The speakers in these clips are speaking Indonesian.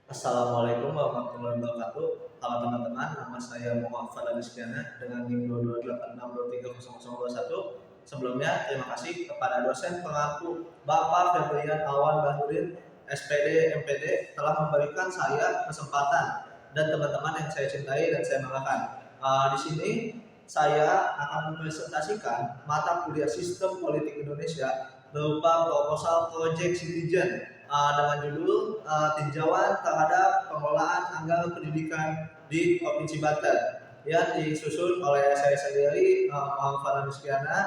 Assalamualaikum warahmatullahi wabarakatuh. Halo teman-teman, nama saya Muhammad Fadlan Rizkyana dengan NIM 228603021. Sebelumnya, terima kasih kepada dosen pengampu Bapak Febrian Awan Bahrudin, SPD MPD, telah memberikan saya kesempatan dan teman-teman yang saya cintai dan saya banggakan. Di sini saya akan mempresentasikan mata kuliah Sistem Politik Indonesia berupa proposal Project Citizen dengan judul tinjauan terhadap pengelolaan anggaran pendidikan di Provinsi Banten yang disusun oleh saya sendiri, Muhammad Fadlan Rizkyana,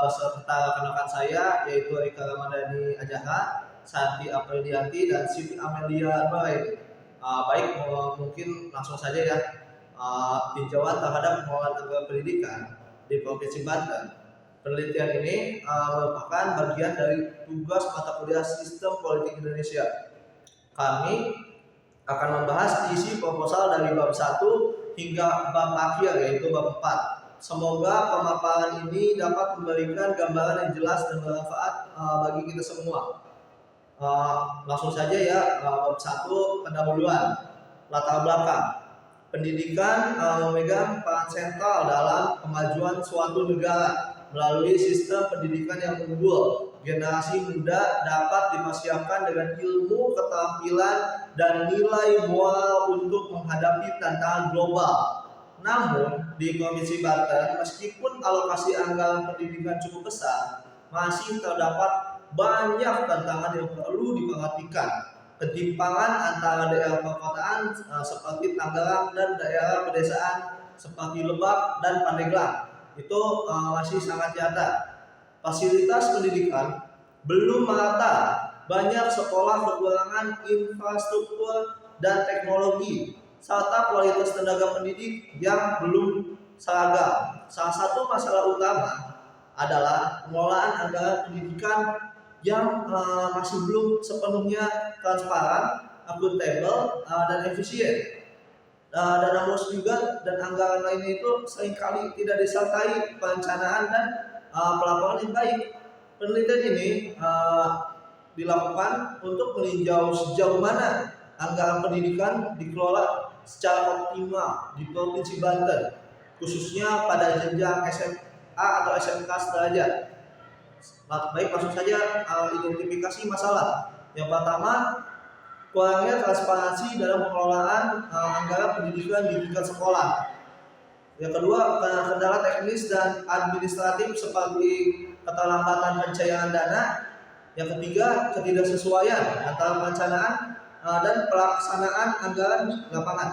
beserta rekan-rekan saya yaitu Rika Ramadhani Ajaha, Santi Aprilianti, dan Siti Amelia Nuaini. Baik, mungkin langsung saja ya. Tinjauan terhadap pengelolaan anggaran pendidikan di Provinsi Banten. Penelitian ini merupakan bagian dari tugas mata kuliah Sistem Politik Indonesia. Kami akan membahas isi proposal dari bab 1 hingga bab akhir, yaitu bab 4. Semoga pemaparan ini dapat memberikan gambaran yang jelas dan bermanfaat bagi kita semua. Langsung saja ya, bab 1 pendahuluan, latar belakang. Pendidikan memegang peran sentral dalam kemajuan suatu negara. Melalui sistem pendidikan yang unggul, generasi muda dapat dipersiapkan dengan ilmu, keterampilan, dan nilai moral untuk menghadapi tantangan global. Namun, di Provinsi Banten, meskipun alokasi anggaran pendidikan cukup besar, masih terdapat banyak tantangan yang perlu diperhatikan. Ketimpangan antara daerah perkotaan seperti Tangerang dan daerah pedesaan seperti Lebak dan Pandeglang itu masih sangat nyata. Fasilitas pendidikan belum merata, banyak sekolah kekurangan infrastruktur dan teknologi, serta kualitas tenaga pendidik yang belum seragam. Salah satu masalah utama adalah pengelolaan anggaran pendidikan yang masih belum sepenuhnya transparan, akuntabel, dan efisien. Dana bos juga dan anggaran lainnya itu seringkali tidak disertai perencanaan dan pelaporan yang baik. Penelitian ini dilakukan untuk meninjau sejauh mana anggaran pendidikan dikelola secara optimal di Provinsi Banten, khususnya pada jenjang SMA atau SMK sederajat. Baik, langsung saja identifikasi masalah. Yang pertama, kurangnya transparansi dalam pengelolaan anggaran pendidikan di tingkat sekolah. Yang kedua, kendala teknis dan administratif seperti keterlambatan pencairan dana. Yang ketiga, ketidaksesuaian antara perencanaan dan pelaksanaan anggaran di lapangan.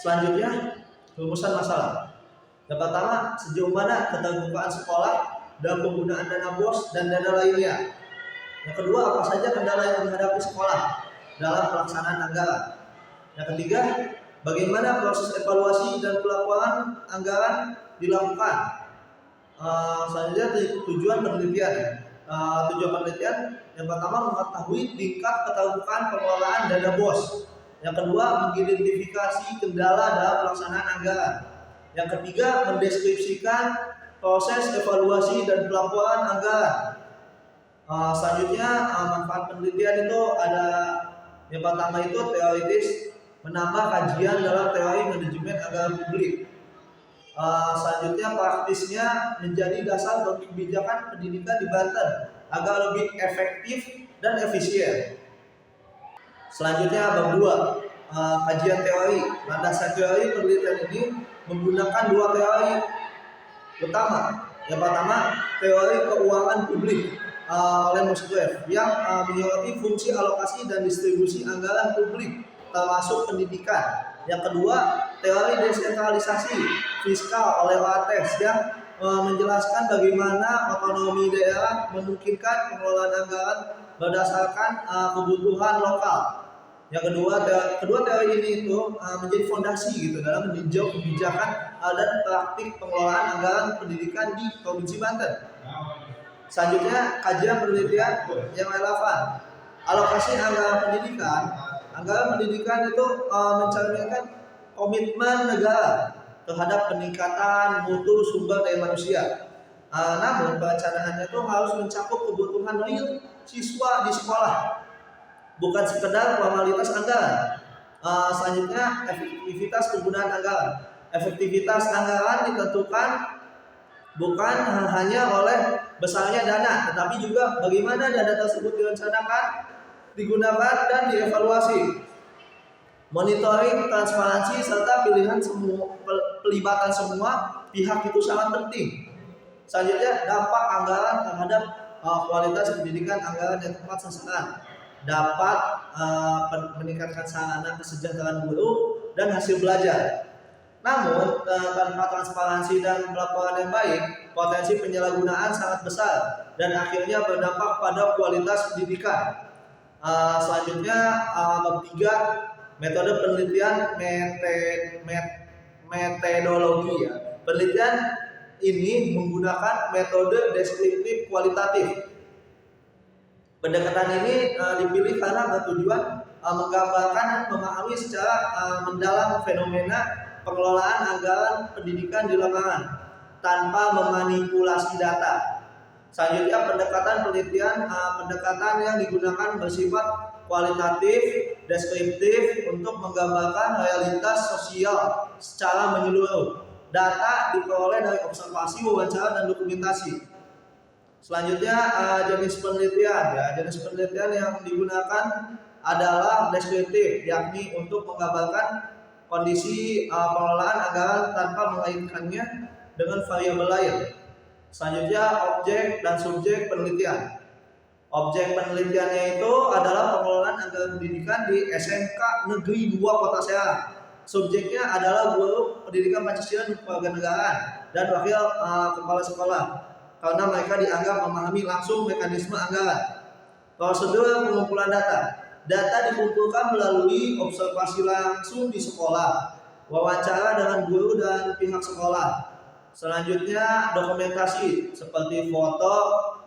Selanjutnya, rumusan masalah. Yang pertama, sejauh mana keterbukaan sekolah dalam penggunaan dana BOS dan dana lainnya. Yang kedua, apa saja kendala yang dihadapi sekolah dalam pelaksanaan anggaran. Yang ketiga, bagaimana proses evaluasi dan pelaporan anggaran dilakukan. Selanjutnya, tujuan penelitian. Tujuan penelitian yang pertama, mengetahui tingkat keterbukaan pengelolaan dana BOS. Yang kedua, mengidentifikasi kendala dalam pelaksanaan anggaran. Yang ketiga, mendeskripsikan proses evaluasi dan pelaporan anggaran. Selanjutnya, manfaat penelitian itu ada yang pertama itu teoritis, menambah kajian dalam teori manajemen anggaran publik. Selanjutnya, praktisnya menjadi dasar bagi kebijakan pendidikan di Banten agar lebih efektif dan efisien. Selanjutnya, bab 2, kajian teori. Landasan teori penelitian ini menggunakan dua teori utama. Yang pertama, teori keuangan publik oleh Musgrave yang menyoroti fungsi alokasi dan distribusi anggaran publik termasuk pendidikan. Yang kedua, teori desentralisasi fiskal oleh Lattes yang menjelaskan bagaimana otonomi daerah memungkinkan pengelolaan anggaran berdasarkan kebutuhan lokal. Yang kedua teori ini itu menjadi fondasi gitu dalam meninjau kebijakan dan praktik pengelolaan anggaran pendidikan di Provinsi Banten. Selanjutnya, kajian penelitian yang relevan. Alokasi anggaran pendidikan itu mencerminkan komitmen negara terhadap peningkatan mutu sumber daya manusia. Namun perencanaannya itu harus mencakup kebutuhan real siswa di sekolah. bukan sekedar formalitas anggaran. Selanjutnya efektivitas penggunaan anggaran. Efektivitas anggaran ditentukan bukan hanya oleh besarnya dana, tetapi juga bagaimana dana tersebut direncanakan, digunakan, dan dievaluasi. Monitoring, transparansi, serta pelibatan semua pihak itu sangat penting. Selanjutnya, dampak anggaran terhadap kualitas pendidikan. Anggaran yang tepat sasaran dapat meningkatkan sarana kesejahteraan guru dan hasil belajar. Namun, tanpa transparansi dan pelaporan yang baik, potensi penyalahgunaan sangat besar dan akhirnya berdampak pada kualitas pendidikan. Selanjutnya, bab 3, metode penelitian metodologi ya. Penelitian ini menggunakan metode deskriptif kualitatif. Pendekatan ini dipilih karena bertujuan menggambarkan dan memahami secara mendalam fenomena pengelolaan anggaran pendidikan di lapangan tanpa memanipulasi data. Selanjutnya, pendekatan yang digunakan bersifat kualitatif, deskriptif untuk menggambarkan realitas sosial secara menyeluruh. Data diperoleh dari observasi, wawancara, dan dokumentasi. Selanjutnya, jenis penelitian. Jenis penelitian yang digunakan adalah deskriptif, yakni untuk menggambarkan kondisi pengelolaan anggaran tanpa mengaitkannya dengan variabel lain. Selanjutnya, objek dan subjek penelitian. Objek penelitiannya itu adalah pengelolaan anggaran pendidikan di SMK Negeri 2 Kota Serang. Subjeknya adalah guru pendidikan Pancasila dan Kewarganegaraan dan wakil kepala sekolah, karena mereka dianggap memahami langsung mekanisme anggaran. Prosedur pengumpulan data. Data dikumpulkan melalui observasi langsung di sekolah, wawancara dengan guru dan pihak sekolah. Selanjutnya, dokumentasi seperti foto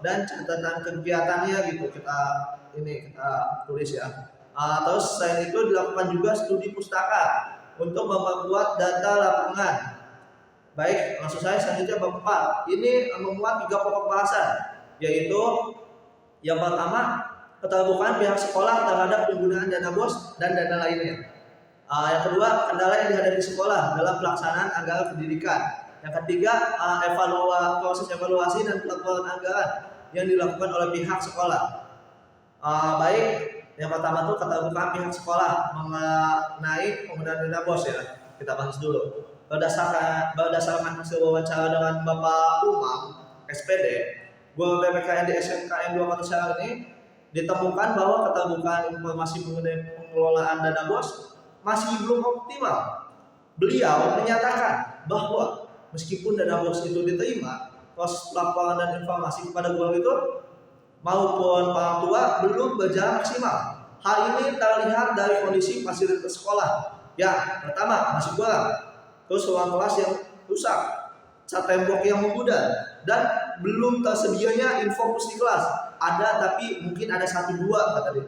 dan catatan kegiatannya gitu kita tulis ya. Terus selain itu dilakukan juga studi pustaka untuk memperkuat data lapangan. Baik, maksud saya selanjutnya bab 4. Ini memuat 3 pokok bahasan, yaitu yang pertama, keterbukaan pihak sekolah terhadap penggunaan dana BOS dan dana lainnya. Yang kedua, kendala yang dihadapi sekolah dalam pelaksanaan anggaran pendidikan. Yang ketiga, proses evaluasi dan pelaporan anggaran yang dilakukan oleh pihak sekolah. Baik, yang pertama itu keterbukaan pihak sekolah mengenai penggunaan dana BOS ya. Kita bahas dulu. Berdasarkan hasil wawancara dengan Bapak Umam, SPD, guru PPKN di SMKN 2 Kota Serang ini, ditemukan bahwa keterbukaan informasi mengenai pengelolaan dana BOS masih belum optimal. Beliau menyatakan bahwa meskipun dana BOS itu diterima, proses pelaporan dan informasi kepada guru itu maupun orang tua belum berjalan maksimal. Hal ini terlihat dari kondisi fasilitas sekolah. Yang pertama, masih kurang. Terus ruang kelas yang rusak, cat tembok yang membudar, dan belum tersedianya info di kelas. Ada tapi mungkin ada 1-2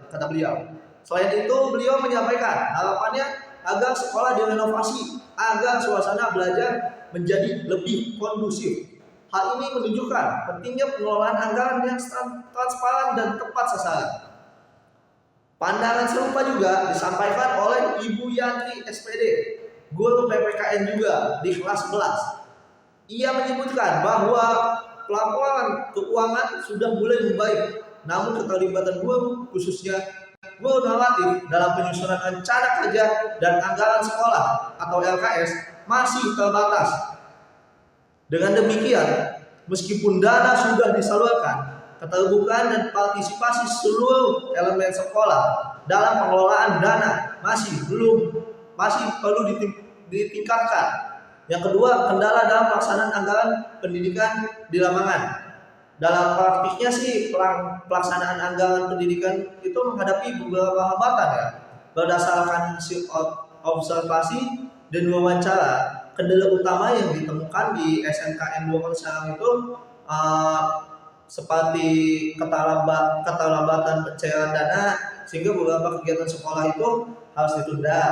kata beliau. Selain itu, beliau menyampaikan harapannya agar sekolah direnovasi agar suasana belajar menjadi lebih kondusif. Hal ini menunjukkan pentingnya pengelolaan anggaran yang transparan dan tepat sasaran. Pandangan serupa juga disampaikan oleh Ibu Yanti SPD, guru PPKN juga di kelas 11. Ia menyebutkan bahwa pelaporan keuangan sudah mulai membaik, namun keterlibatan guru, khususnya guru normatif dalam penyusunan rencana kerja dan anggaran sekolah atau LKS masih terbatas. Dengan demikian, meskipun dana sudah disalurkan, keterbukaan dan partisipasi seluruh elemen sekolah dalam pengelolaan dana masih perlu ditingkatkan. Yang kedua, kendala dalam pelaksanaan anggaran pendidikan di lapangan. Dalam praktiknya sih pelaksanaan anggaran pendidikan itu menghadapi beberapa hambatan ya. Berdasarkan hasil observasi dan wawancara, kendala utama yang ditemukan di SMKN 2 Kota Serang itu seperti keterlambatan pencairan dana, sehingga beberapa kegiatan sekolah itu harus ditunda.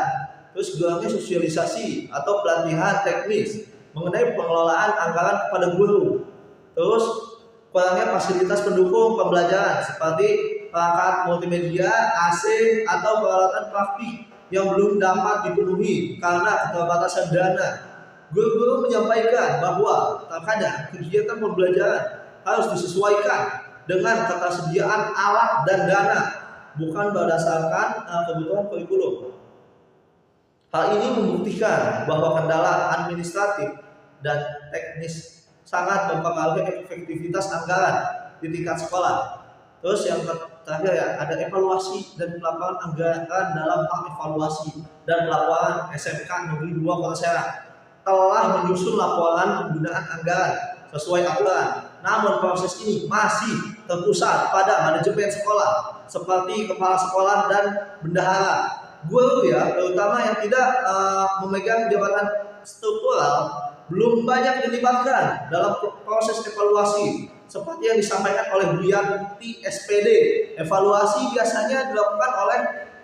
Terus kurangnya sosialisasi atau pelatihan teknis mengenai pengelolaan anggaran kepada guru. Terus kurangnya fasilitas pendukung pembelajaran seperti perangkat multimedia, AC, atau peralatan praktik yang belum dapat dipenuhi karena keterbatasan dana. Guru-guru menyampaikan bahwa terkadang kegiatan pembelajaran harus disesuaikan dengan ketersediaan alat dan dana, bukan berdasarkan kebutuhan kurikulum. Hal ini membuktikan bahwa kendala administratif dan teknis sangat mempengaruhi efektivitas anggaran di tingkat sekolah. Terus yang terakhir ya, ada evaluasi dan pelaporan anggaran dalam hal evaluasi dan pelaporan SMK Negeri 2 Kota Serang telah menyusun laporan penggunaan anggaran sesuai aturan. Namun proses ini masih terpusat pada manajemen sekolah seperti kepala sekolah dan bendahara. Guru ya, terutama yang tidak memegang jabatan struktural, belum banyak dilibatkan dalam proses evaluasi seperti yang disampaikan oleh Bu Yanti SPD. Evaluasi biasanya dilakukan oleh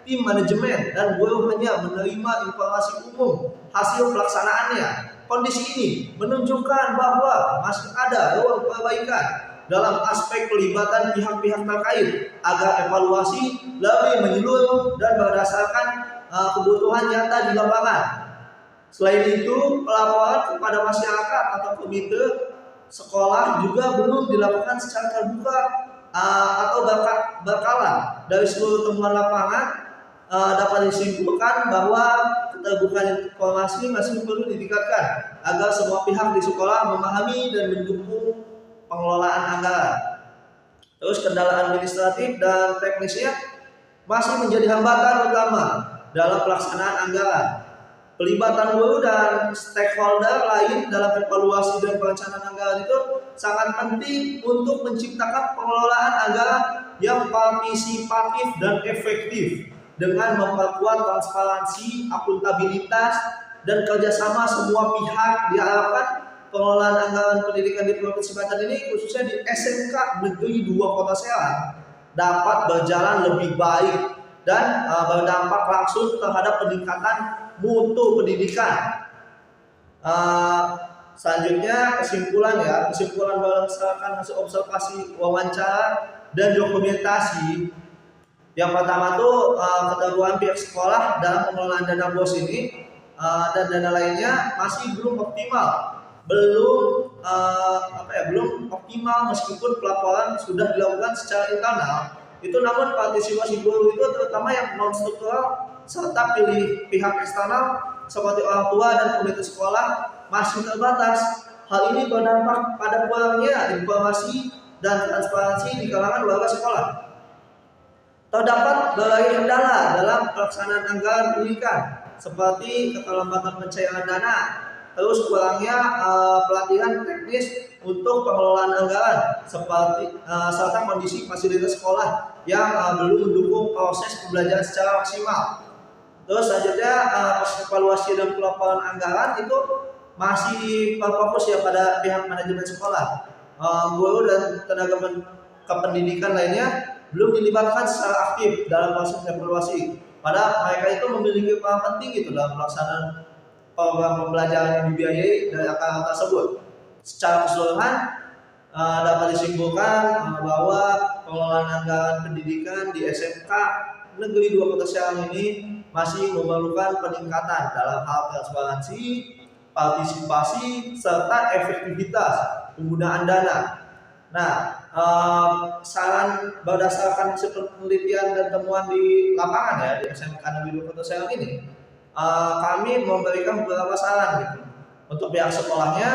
tim manajemen dan guru hanya menerima informasi umum hasil pelaksanaannya. Kondisi ini menunjukkan bahwa masih ada ruang perbaikan dalam aspek pelibatan pihak-pihak terkait agar evaluasi lebih menyeluruh dan berdasarkan kebutuhan nyata di lapangan. Selain itu, pelaporan kepada masyarakat atau komite sekolah juga belum dilakukan secara terbuka atau berkala. Dari seluruh temuan lapangan dapat disimpulkan bahwa keterbukaan informasi masih perlu ditingkatkan agar semua pihak di sekolah memahami dan mendukung pengelolaan anggaran. Terus kendala administratif dan teknisnya masih menjadi hambatan utama dalam pelaksanaan anggaran. Pelibatan guru dan stakeholder lain dalam evaluasi dan perencanaan anggaran itu sangat penting untuk menciptakan pengelolaan anggaran yang partisipatif dan efektif dengan memperkuat transparansi, akuntabilitas, dan kerjasama semua pihak. Diharapkan pengelolaan anggaran pendidikan di Provinsi Banten ini, khususnya di SMK Negeri 2 Kota Serang, dapat berjalan lebih baik dan berdampak langsung terhadap peningkatan mutu pendidikan. Selanjutnya kesimpulan berdasarkan hasil observasi, wawancara, dan dokumentasi. Yang pertama tuh keterbukaan pihak sekolah dalam pengelolaan dana BOS ini dan dana lainnya masih belum optimal, belum optimal meskipun pelaporan sudah dilakukan secara internal. Itu namun partisipasi guru itu terutama yang non struktural serta pilih pihak eksternal seperti orang tua dan komite sekolah masih terbatas. Hal ini berdampak pada kurangnya informasi dan transparansi di kalangan warga sekolah. Terdapat berbagai kendala dalam pelaksanaan anggaran pendidikan seperti keterlambatan pencairan dana, terus kurangnya pelatihan teknis untuk pengelolaan anggaran serta kondisi fasilitas sekolah yang belum mendukung proses pembelajaran secara maksimal. Terus selanjutnya evaluasi dan pelaporan anggaran itu masih berfokus ya pada pihak manajemen sekolah. Guru dan tenaga kependidikan lainnya belum dilibatkan secara aktif dalam proses evaluasi. Padahal mereka itu memiliki peran penting gitu dalam pelaksanaan program pembelajaran yang dibiayai dari anggaran tersebut. Secara keseluruhan dapat disimpulkan bahwa pengelolaan anggaran pendidikan di SMK Negeri 2 Kota Serang ini masih memerlukan peningkatan dalam hal transparansi, partisipasi, serta efektivitas penggunaan dana. Nah, saran berdasarkan hasil penelitian dan temuan di lapangan ya di SMK Negeri 2 Kota Serang ini, kami memberikan beberapa saran gitu. Untuk pihak sekolahnya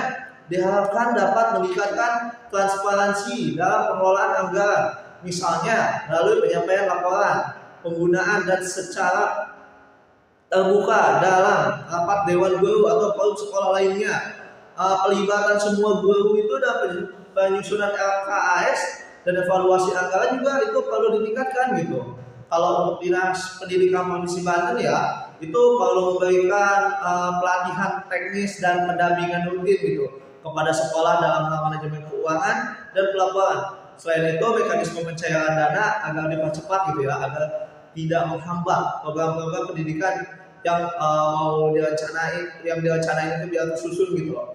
diharapkan dapat meningkatkan transparansi dalam pengelolaan anggaran, misalnya melalui penyampaian laporan penggunaan dan secara terbuka dalam rapat dewan guru atau forum sekolah lainnya. Pelibatan semua guru itu dalam penyusunan LKAS dan evaluasi anggaran juga itu perlu ditingkatkan gitu. Kalau untuk Dinas Pendidikan Provinsi Banten ya itu perlu memberikan pelatihan teknis dan pendampingan rutin gitu kepada sekolah dalam hal manajemen keuangan dan pelaporan. Selain itu mekanisme pencairan dana agar dipercepat gitu ya, agar tidak menghambat program-program pendidikan yang mau dirancanain itu biar tersusun gitu loh.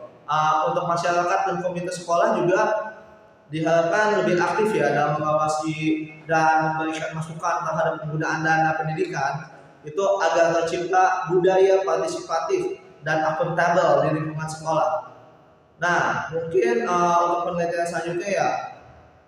Untuk masyarakat dan komite sekolah juga diharapkan lebih aktif ya dalam mengawasi dan memberikan masukan terhadap penggunaan dana pendidikan itu agar tercipta budaya partisipatif dan akuntabel di lingkungan sekolah. Nah, mungkin untuk penelitian selanjutnya ya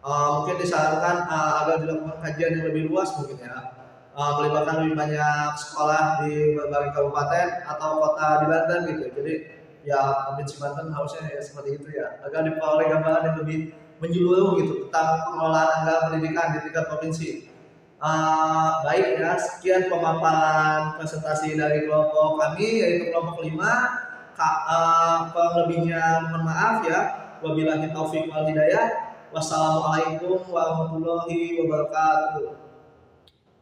mungkin disarankan agar dilakukan kajian yang lebih luas mungkin ya, melibatkan lebih banyak sekolah di berbagai kabupaten atau kota di Banten gitu. Jadi ya Provinsi Banten harusnya ya seperti itu ya, agar diperoleh gambaran yang lebih menyeluruh gitu tentang pengelolaan anggaran pendidikan di tingkat provinsi. Baik ya, sekian pemaparan presentasi dari kelompok kami yaitu kelompok 5. Kurang lebihnya mohon maaf ya. Wabillahi taufiq wal hidayah. Wassalamualaikum warahmatullahi wabarakatuh.